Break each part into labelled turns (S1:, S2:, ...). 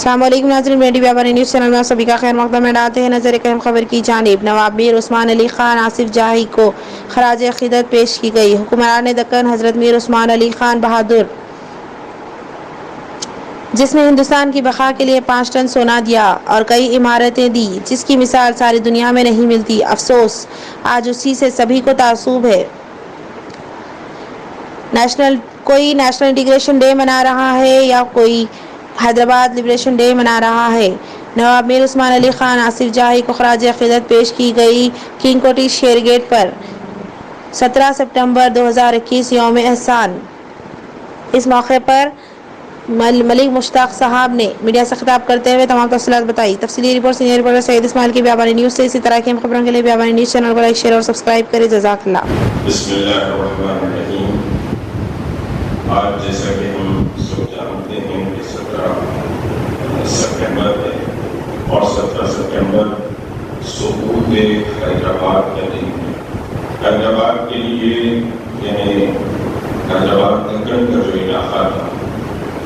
S1: السلام علیکم ناظرین، میڈی بیابانی نیوز چینل میں آپ سبھی کا خیر مقدم ہے۔ ڈالتے ہیں نظر ایک اہم خبر کی جانب۔ نواب میر عثمان علی خان آصف جاہی کو خراج عقیدت پیش کی گئی۔ حکمران دکن حضرت میر عثمان علی خان بہادر، جس نے ہندوستان کی بقا کے لیے 5 ٹن سونا دیا اور کئی عمارتیں دی، جس کی مثال ساری دنیا میں نہیں ملتی، افسوس آج اسی سے سبھی کو تعصب ہے۔ کوئی نیشنل انٹیگریشن ڈے منا رہا ہے یا کوئی حیدرآباد لبریشن ڈے منا رہا ہے۔ نواب میر عثمان علی خان آصف جاہی کو خراج عقیدت پیش کی گئی۔ کنگ کوٹی شیر گیٹ پر 17 ستمبر 2021 یوم احسان۔ اس موقع پر ملک مشتاق صاحب نے میڈیا سے خطاب کرتے ہوئے تمام تفصیلات بتائی۔ تفصیلی رپورٹ سینئر رپورٹر سعید اسماعیل کی بیابانی نیوز سے۔ اسی طرح کی اہم خبروں کے لیے بیابانی نیوز چینل کو لائک، شیئر اور سبسکرائب کریں۔ جزاک اللہ۔
S2: بسم اللہ الرحمن الرحیم۔ آج جیسا کہ ہم سب جانتے ہیں کہ 17 ستمبر ہے اور 17 ستمبر سقوط حیدرآباد کا دن ہے۔ حیدرآباد کے لیے یعنی حیدرآباد دکن کا جو علاقہ تھا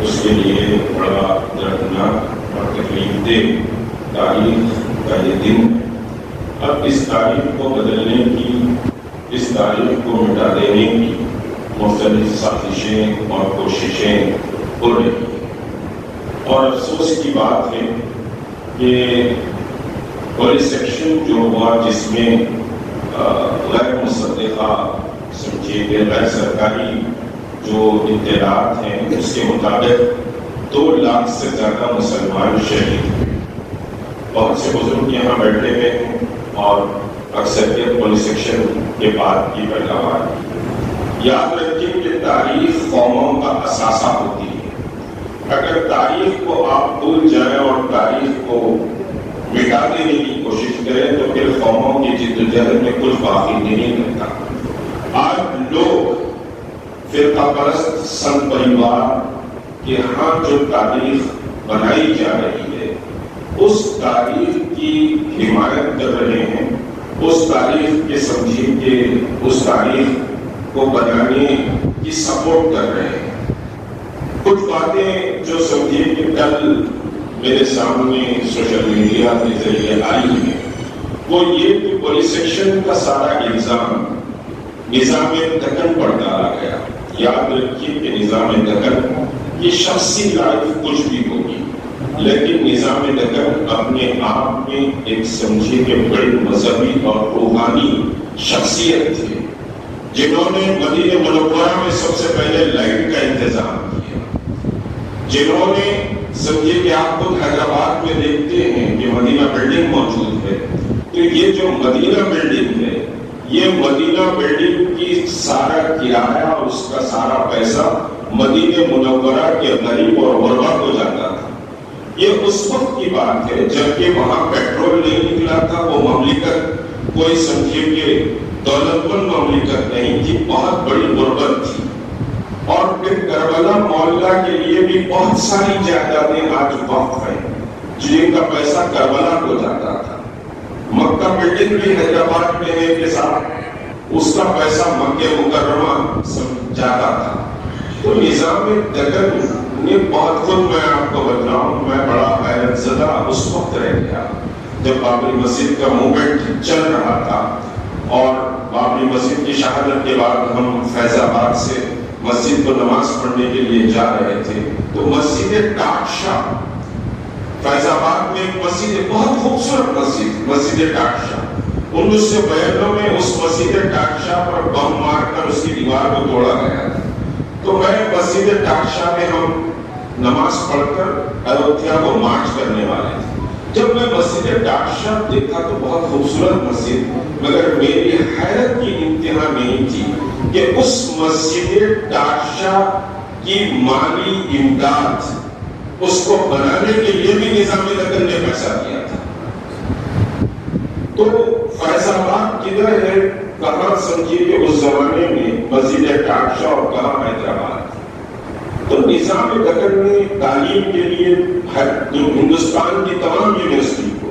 S2: اس کے لیے بڑا دردناک اور تکلیف دہ تاریخ کا یہ دن ہے۔ اب اس تاریخ کو بدلنے کی، اس تاریخ کو مٹا دینے کی مختلف سازشیں اور کوششیں ہو رہی ہیں، اور افسوس کی بات ہے کہ پولیس ایکشن جو ہوا جس میں غیر مصدقہ سمجھیے کہ غیر سرکاری جو اطلاعات ہیں اس کے مطابق 2 لاکھ سے زیادہ مسلمان شہید ہوئے۔ بہت سے بزرگ یہاں بیٹھے ہوئے ہیں اور اکثریت پولیس ایکشن کے بعد کی پیداوار ہے۔ یاد رکھیں کہ تاریخ قوموں کا اثاثہ ہوتی ہے۔ اگر تاریخ کو آپ بھول جائیں اور تاریخ کو مٹا دینے کی کوشش کریں تو پھر قوموں کی جدوجہد میں کچھ باقی نہیں رہتا۔ آج لوگ فرقہ پرست سنگ پریوار کے ہاں جو تاریخ بنائی جا رہی ہے اس تاریخ کی حمایت کر رہے ہیں، اس تاریخ کے سمجھیں کہ اس تاریخ کو بنانے کی سپورٹ کر رہے ہیں۔ کچھ باتیں جو سمجھیں کہ کل میرے سامنے سوشل میڈیا کے ذریعے آئی ہیں وہ یہ کہ پولیس ایکشن کا سارا الزام نظام دکن پر ڈالا گیا۔ یاد رکھیے کہ نظام دکن کی شخصی لائف کچھ بھی ہوگی، لیکن نظام دکن اپنے آپ میں ایک سمجھے کہ بڑی مذہبی اور روحانی شخصیت تھی، جنہوں نے مدینہ منورہ میں سب سے پہلے لائٹ کا انتظام کیا، جنہوں نے سمجھے کہ آپ خود حیدرآباد میں دیکھتے ہیں کہ مدینہ بلڈنگ موجود ہے، تو یہ جو مدینہ بلڈنگ ہے یہ مدینہ بلڈنگ کی سارا کرایہ اور اس کا سارا پیسہ مدینہ منورہ کے غریب اور غربا کو جاتا تھا۔ یہ اس وقت کی بات ہے جبکہ وہاں پیٹرول نہیں نکلا تھا، وہ مملکت کوئی سمجھے کہ دولت مند مملکت نہیں تھی، بہت بڑی غربت تھی۔ اور پھر کربلا معاملہ کے لیے بھی بہت ساری جائیدادیں آج وقف ہیں جن کا پیسہ کربلا کو جاتا تھا۔ مکہ بلڈنگ بھی حیدرآباد میں ہے کے ساتھ اس کا پیسہ مکہ مکرمہ جاتا تھا۔ تو نظام دکن نے بہت، خود میں آپ کو بتاؤں میں بڑا حیرت زدہ اس وقت رہ گیا جب بابری مسجد کا موومنٹ چل رہا تھا اور بابری مسجد کی شہادت کے بعد ہم فیض آباد سے مسجد کو نماز پڑھنے کے لیے جا رہے تھے تو مسجد ٹاکشا، فیض آباد میں ایک مسجد، بہت خوبصورت مسجد ٹاکشا، 1992 میں اس مسجد ٹاکشا پر بم مار کر اس کی دیوار کو توڑا گیا تھا۔ تو میں مسجد ٹاکشا میں ہم نماز پڑھ کر ایودھیا کو مارچ کرنے والے تھے۔ جب میں مسجد ٹاکشا دیکھا تو بہت خوبصورت مسجد، مگر میری حیرت کی انتہا نہیں تھی کہ اس مسجد ٹاکشا کی مالی امداد اس کو بنانے کے لیے بھی نظام دکن نے پیسہ دیا تھا۔ تو فیض آباد کدھر ہے، کہاں سمجھیے کہ اس زمانے میں مسجد ٹاکشا اور کہاں حیدرآباد۔ تو نظام دکن نے تعلیم کے لیے ہندوستان کی تمام یونیورسٹی کو،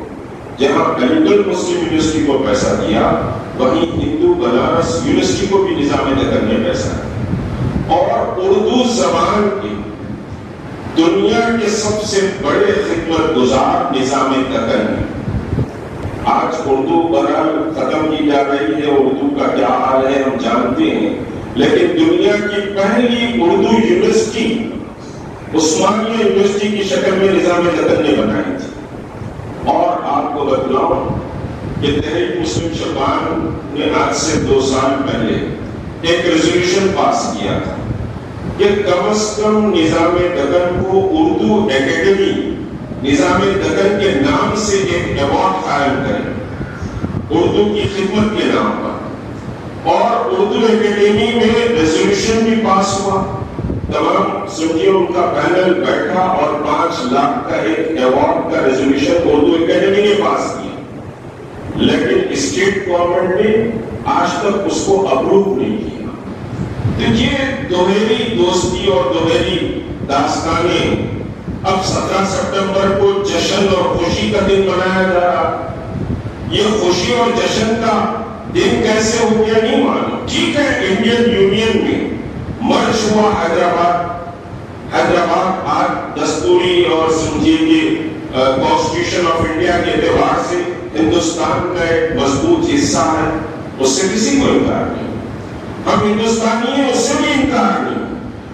S2: جہاں علی گڑھ مسلم یونیورسٹی کو پیسہ دیا وہیں ہندو بنارس یونیورسٹی کو بھی نظام دکن نے پیسہ دیا، اور اردو زبان کی دنیا کے سب سے بڑے خدمت گزار نظام دکن ہے۔ آج اردو بہرحال ختم کی جا رہی ہے، اردو کا کیا حال ہے ہم جانتے ہیں، لیکن دنیا کی پہلی اردو یونیورسٹی عثمانیہ یونیورسٹی کی شکل میں نظام دکن نے بنائی تھی۔ اور آپ کو بتلاؤں کہ تحریک مسلم شبان نے آج سے 2 سال پہلے ایک ریزولوشن پاس کیا تھا کہ کم از کم نظام دکن کو اردو اکیڈمی نظام دکن کے نام سے ایک ایوارڈ قائم کریں اردو کی خدمت کے نام پر۔ اور اردو اکیڈمی میں ریزولوشن بھی پاس ہوا، تمام سنجیوں ان کا پینل بیٹھا اور 5 لاکھ کا ایک ایوارڈ کا ریزولوشن اردو اکیڈمی نے پاس کیا، لیکن اسٹیٹ گورنمنٹ نے آج تک اس کو اپروو نہیں کیا۔ تو یہ دوہری دوستی اور دوہری داستانیں اب 17 سپٹمبر کو جشن اور خوشی کا دن منایا جا رہا۔ یہ خوشی اور جشن کا دن کیسے ہو گیا نہیں معلوم۔ ٹھیک ہے، انڈین یونین میں مرج ہوا حیدرآباد آج دستوری اور سمجھیے کہ کانسٹیٹیوشن آف انڈیا کے اعتبار سے ہندوستان کا ایک مضبوط حصہ ہے، اس سے کسی کو انکار نہیں، ہم ہندوستانی ہیں، اس سے بھی انکار نہیں،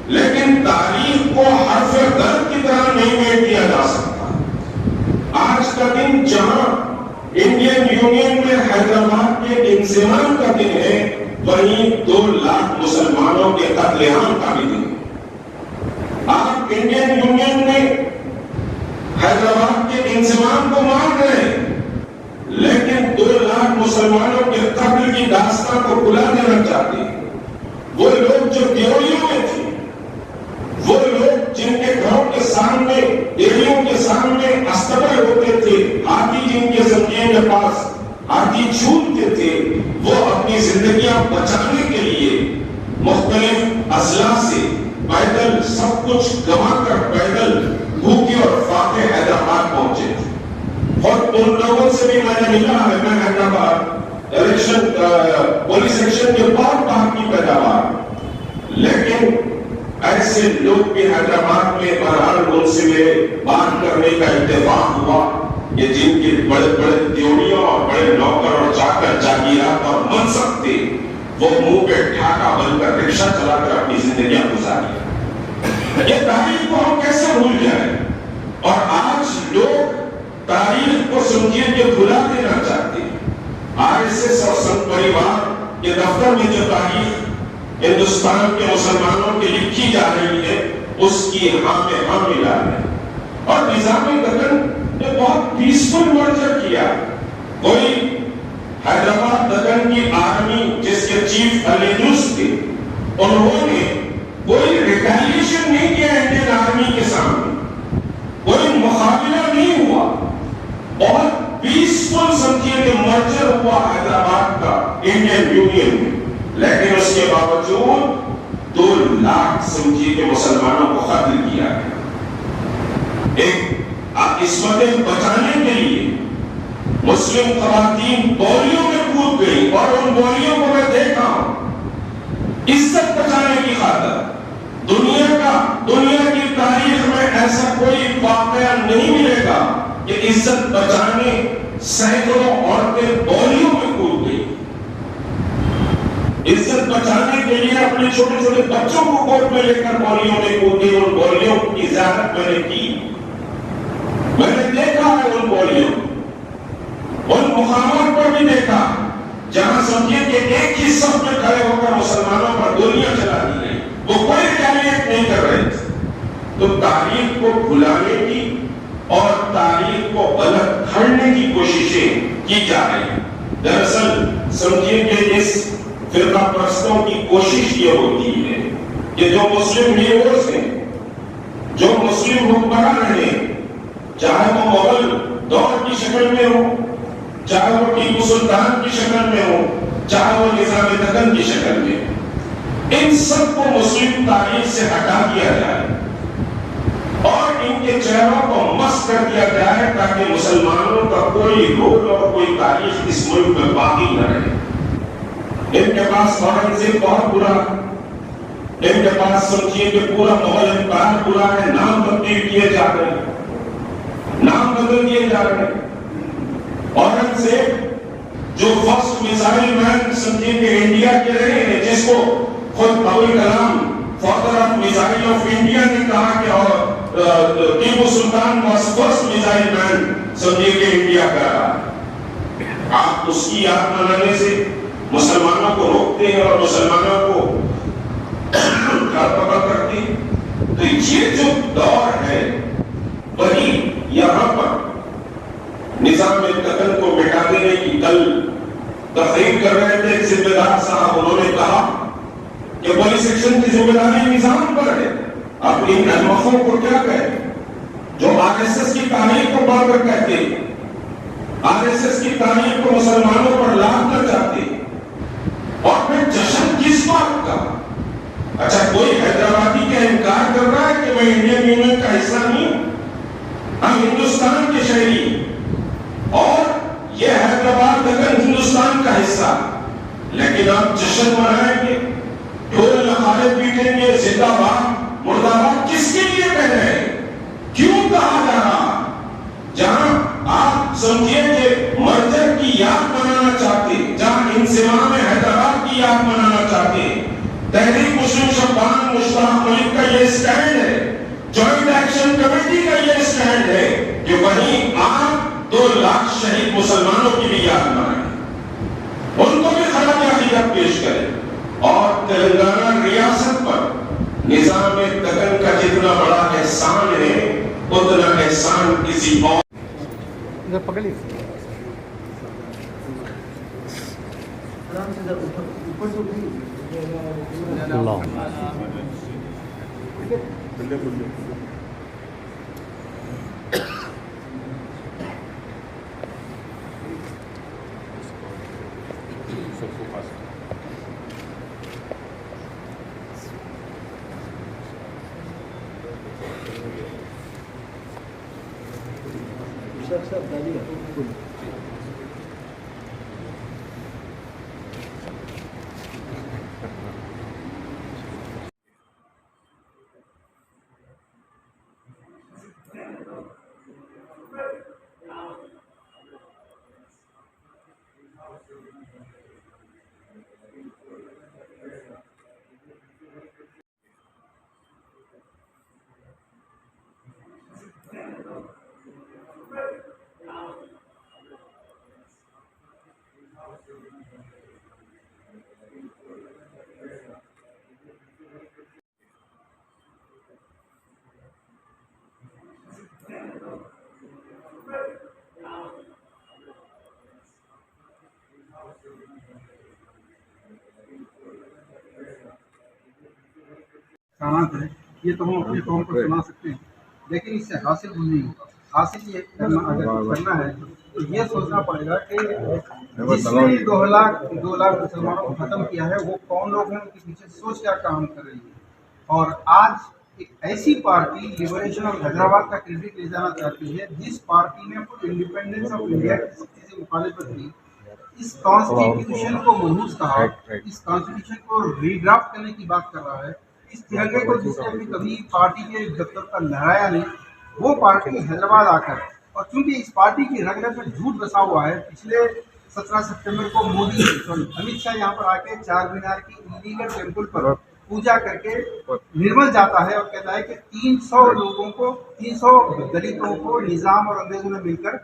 S2: لیکن تاریخ کو حرف درد کی طرح نہیں میٹ دیا جا سکتا۔ آج کا دن جہاں انڈین یونین میں حیدرآباد کے انضمام کا دن ہے، وہیں 2 لاکھ مسلمانوں کے قتل عام کا بھی دن ہے۔ آپ انڈین یونین میں حیدرآباد کے انضمام کو مان رہے ہیں، لیکن 2 لاکھ مسلمانوں کے قتل کی داستان کو بھلا دینا چاہتے ہیں۔ وہ لوگ جو دیوریوں میں تھے، وہ لوگ جن کے گھروں کے سامنے دیویوں کے سامنے استبل ہوتے تھے، ہاتھی جن کے زمین کے پاس ہاتھی چھوٹتے تھے، وہ اپنی زندگیاں بچانے کے لیے مختلف اضلاع سے پیدل سب کچھ گوا کر پیدل بھوکے اور فاقے حیدرآباد پہنچے تھے۔ اور ان لوگوں سے بھی میں نے ملا ہے، میں حیدرآباد الیکشن پولیس ایکشن کے بعد کی پیداوار، لیکن ایسے لوگ بھی حیدرآباد میں بہرحال ان سے میرے بات کرنے کا اتفاق ہوا کہ جن کے بڑے بڑے دیوریوں اور بڑے نوکر اور چاکر جاگیرات اور منصب تھے، وہ منہ پہ ٹھاکا بن کر رکشہ چلا کر اپنی زندگیاں گزاری۔ یہ تاریخ کو ہم کیسے بھول جائیں؟ اور آج لوگ تاریخ کو سمجھیے کہ بھلا دینا چاہتے ہیں۔ RSS اور سنت پریوار کے دفتر میں جو تاریخ ہندوستان کے مسلمانوں کی لکھی جا رہی ہے، اس کی ہاں میں ہاں ملا ہے۔ اور نظام دکن نے بہت پیسفل مرجر کیا۔ کوئی حیدرآباد دکن کی آرمی جس کے چیف علی دوست تھے، انہوں نے کوئی ریٹیلیشن نہیں کیا انڈین آرمی کے سامنے، کوئی مقابلہ نہیں ہوا، بہت پیسفل سمجھیے کہ مرجر ہوا حیدرآباد کا انڈین یونین میں، لیکن اس کے باوجود 2 لاکھ سمجھیے کہ مسلمانوں کو قتل کیا گیا۔ ایک عصمتیں بچانے کے لیے مسلم خواتین بولیوں میں کود گئی، اور ان بولیوں کو میں دیکھا ہوں، عزت بچانے کی خاطر۔ دنیا کی تاریخ میں ایسا کوئی واقعہ نہیں ملے گا کہ عزت بچانے سینکڑوں عورتیں بولیوں میں کود گئی، عزت بچانے کے لیے اپنے چھوٹے چھوٹے بچوں کو گود میں لے کر بولیوں میں کود گئی۔ ان بولیوں کی زیارت میں نے کی، میں نے دیکھا ہے ان بولیوں، ان مقامات پر بھی دیکھا جہاں سمجھیے کہ ایک ہی صف میں کھڑے ہو کر مسلمانوں پر گولیاں چلا دی گئی، وہ کوئی ریٹیلیٹ نہیں کر رہے تھے۔ تو تاریخ کو بھلانے کی اور تاریخ کو غلط گھڑنے کی کوششیں کی جا رہی ہیں۔ دراصل سمجھیے کہ اس فرقہ پرستوں کی کوشش یہ ہوتی ہے کہ جو مسلم لیڈرز ہیں، جو مسلم حکمران ہیں، چاہے وہ مغل دور کی شکل میں ہو، چاہے وہ ٹیپو سلطان کی شکل میں ہو، چاہے وہ نظام دکن کی شکل میں، ان سب کو مسلم تاریخ سے ہٹا دیا جائے اور ان کے چہروں کو مسخ کر دیا جائے تاکہ مسلمانوں کا کوئی رول اور کوئی تاریخ اس ملک میں باقی نہ رہے۔ ان کے پاس فورنسک بہت برا، ان کے پاس سمجھیے کہ پورا مغل امپائر پورا ہے، نام تبدیل کیے جا رہے ہیں، نام بدل دیے جا رہے ہیں۔ اورنگزیب جو فرسٹ میزائل مین سمجھیے کہ انڈیا کے رہے ہیں، جس کو خود ابوال کلام father of missile of India نے کہا کہ اور Tipu Sultan was first missile man سمجھیے کہ انڈیا کا رہا۔ آپ اس کی یاد منانے سے مسلمانوں کو روکتے ہیں اور مسلمانوں کو پکڑ کرتے ہیں۔ تو یہ جو دور ہے وہی یہاں پر نظام قتل کو مٹا دینے کی کل تقریر کر رہے تھے ایک ذمہ دار صاحب، انہوں نے کہا کہ پولیس ایکشن کی ذمہ داری نظام پر ہے۔ اپنی احمقوں کو کیا کہے جو آر ایس ایس کی تعلیم کو بڑھ کر کہتے ہیں، آر ایس ایس کی تعلیم کو مسلمانوں پر لادنا چاہتے ہیں، اور پھر جشن کس بات کا؟ اچھا کوئی حیدرآبادی کا انکار کر رہا ہے کہ میں انڈین یونین کا حصہ نہیں ہوں، ہم ہندوستان کے شہری اور یہ حیدرآباد دکن ہندوستان کا حصہ، لیکن آپ جشن منائیں گے، ڈھول نغارے پیٹیں گے، زندہ باد مردہ باد کس کے لیے کہہ رہے ہیں؟ کیوں کہا جا رہا؟ جہاں آپ سمجھیے کہ مرجر کی یاد منانا چاہتے، جہاں انضمام حیدرآباد کی یاد منانا چاہتے، تحریک مسلم شبان مشتاق ملک کا یہ سٹینڈ ہے، جوائنٹ ایکشن کمیٹی کا یہ سٹینڈ ہے کہ وہیں آپ 2 لاکھ شہید مسلمانوں کی بھی یاد منائیں، ان کو بھی خراج عقیدت پیش کریں، اور تلنگانہ ریاست پر نظام دکن کا جتنا بڑا احسان ہے اتنا احسان کسی اور
S3: ہے یہ تو ہم اپنے قوم کو سنا سکتے ہیں، لیکن اس سے حاصل نہیں ہوگا۔ حاصل یہ کرنا اگر کرنا ہے تو یہ سوچنا پڑے گا کہ جس نے 2 لاکھ مسلمانوں کو ختم کیا ہے وہ کون لوگ ہیں، ان کے پیچھے سوچ کیا کام کر رہی ہے۔ اور آج ایک ایسی پارٹی لبریشن آف حیدرآباد کا کریڈٹ لے جانا چاہتی ہے جس پارٹی نے خود انڈیپینڈنس آف انڈیا کی سختی سے مخالفت کی، اس کانسٹیٹیوشن کو منحوس کہا، اس کانسٹیٹیوشن کو ری ڈرافٹ کرنے کی بات کر رہا ہے، اس ترنگے کو جس نے کبھی پارٹی کے دفتر پر لہرایا نہیں، وہ پارٹی حیدرآباد آ کر، اور چونکہ اس پارٹی کی رگ رگ میں جھوٹ بسا ہوا ہے، پچھلے 17 سپٹمبر کو مودی امت شاہ یہاں پر آ کے چار مینار کی انلیگل ٹیمپل پر پوجا کر کے نرمل جاتا ہے اور کہتا ہے کہ 300 لوگوں کو، 300 دلتوں کو نظام اور انگریزوں نے مل کر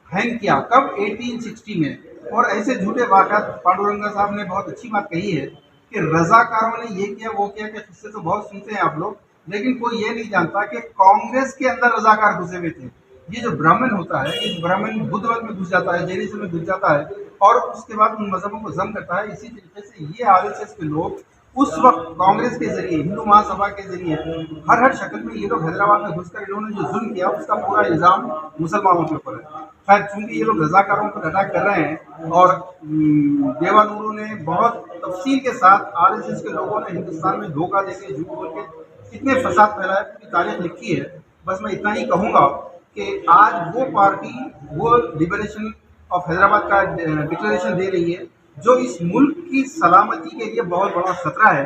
S3: ہینگ کیا، کب 1860 میں۔ اور ایسے جھوٹے واقعات پانڈورنگا صاحب نے بہت اچھی بات کہی ہے کہ رضاکاروں نے یہ کیا وہ کیا، کہ قصے تو بہت سنتے ہیں آپ لوگ، لیکن کوئی یہ نہیں جانتا کہ کانگریس کے اندر رضاکار گھسے ہوئے تھے۔ یہ جو برہمن ہوتا ہے، یہ برہمن بدھ مت میں گھس جاتا ہے، جینیزم میں گھس جاتا ہے اور اس کے بعد ان مذہبوں کو ضم کرتا ہے۔ اسی طریقے سے یہ آر ایس ایس کے لوگ اس وقت کانگریس کے ذریعے، ہندو مہا سبھا کے ذریعے ہر شکل میں یہ لوگ حیدرآباد میں گھس کر انہوں نے جو ظلم کیا اس کا پورا الزام مسلمانوں کے اوپر ہے۔ خیر چونکہ یہ لوگ رضاکاروں پر اٹیک کر رہے ہیں اور دیوانورو نے بہت تفصیل کے ساتھ آر ایس ایس کے لوگوں نے ہندوستان میں دھوکہ دے کے جھوٹ بول کے کتنے فساد پھیلائے پوری تاریخ لکھی ہے۔ بس میں اتنا ہی کہوں گا کہ آج وہ پارٹی وہ لبریشن آف حیدرآباد کا ڈکلریشن دے رہی ہے جو اس ملک کی سلامتی کے لیے بہت بڑا خطرہ ہے،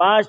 S4: 5